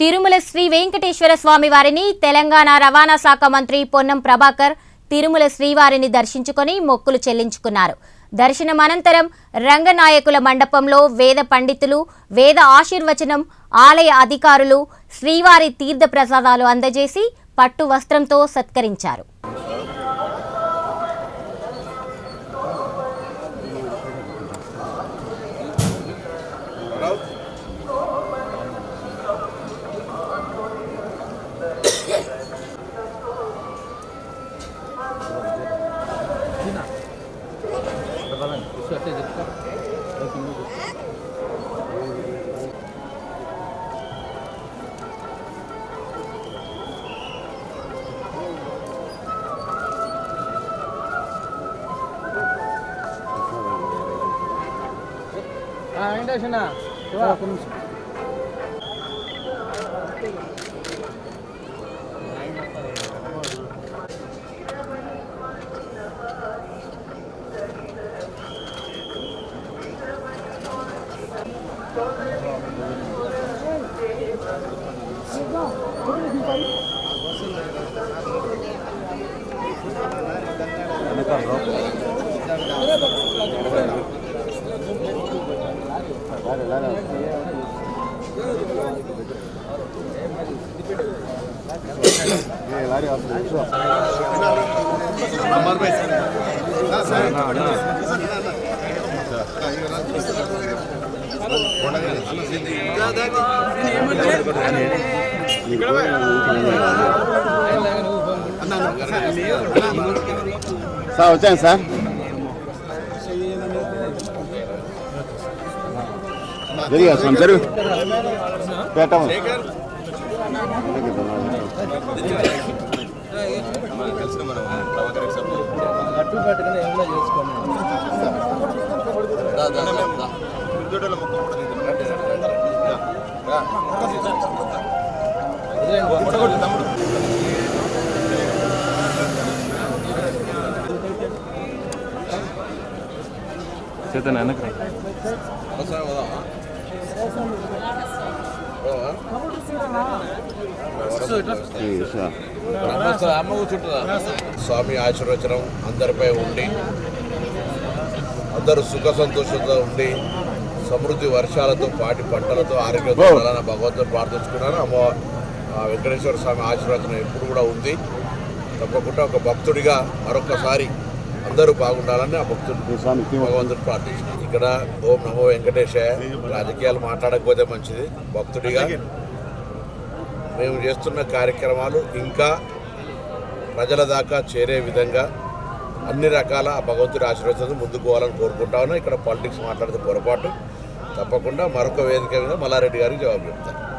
తిరుమల శ్రీ వెంకటేశ్వర స్వామి వారిని తెలంగాణ రవాణా శాఖ మంత్రి పొన్నం ప్రభాకర్ తిరుమల శ్రీవారిని దర్శించుకొని మొక్కులు చెల్లించుకున్నారు. దర్శనం అనంతరం రంగనాయకుల మండపంలో వేద పండితులు, వేద ఆశీర్వచనం, ఆలయ అధికారులు శ్రీవారి తీర్థ ప్రసాదాలు అందజేసి పట్టు వస్త్రంతో సత్కరించారు. సార్ వచ్చాను సార్. జరిగా సార్ జరుగు పెట్టాము. గట్టు పెట్టుకుని ఏమైనా చేసుకోండి. చేతన స్వామి ఆశీర్వచనం అందరిపై ఉండి అందరూ సుఖ సంతోషంతో ఉండి సమృద్ధి వర్షాలతో పాటి పంటలతో ఆరోగ్యంతో ఉండాలని భగవంతుని ప్రార్థించుకున్నాను. వెంకటేశ్వర స్వామి ఆశీర్వచనం ఎప్పుడు కూడా ఉంది. తప్పకుండా ఒక భక్తుడిగా మరొకసారి అందరూ బాగుండాలని ఆ భక్తుడు భగవంతుడు ప్రార్థించారు. ఇక్కడ ఓం నమో వెంకటేశాయ. రాజకీయాలు మాట్లాడకపోతే మంచిది. భక్తుడిగా మేము చేస్తున్న కార్యక్రమాలు ఇంకా ప్రజల దాకా చేరే విధంగా అన్ని రకాల భగవంతుడి ఆశీర్వచనం ముందుకు పోవాలని కోరుకుంటా ఉన్నా. ఇక్కడ పాలిటిక్స్ మాట్లాడితే పొరపాటు. తప్పకుండా మరొక వేదిక మీద మల్లారెడ్డి గారికి జవాబు చెప్తాను.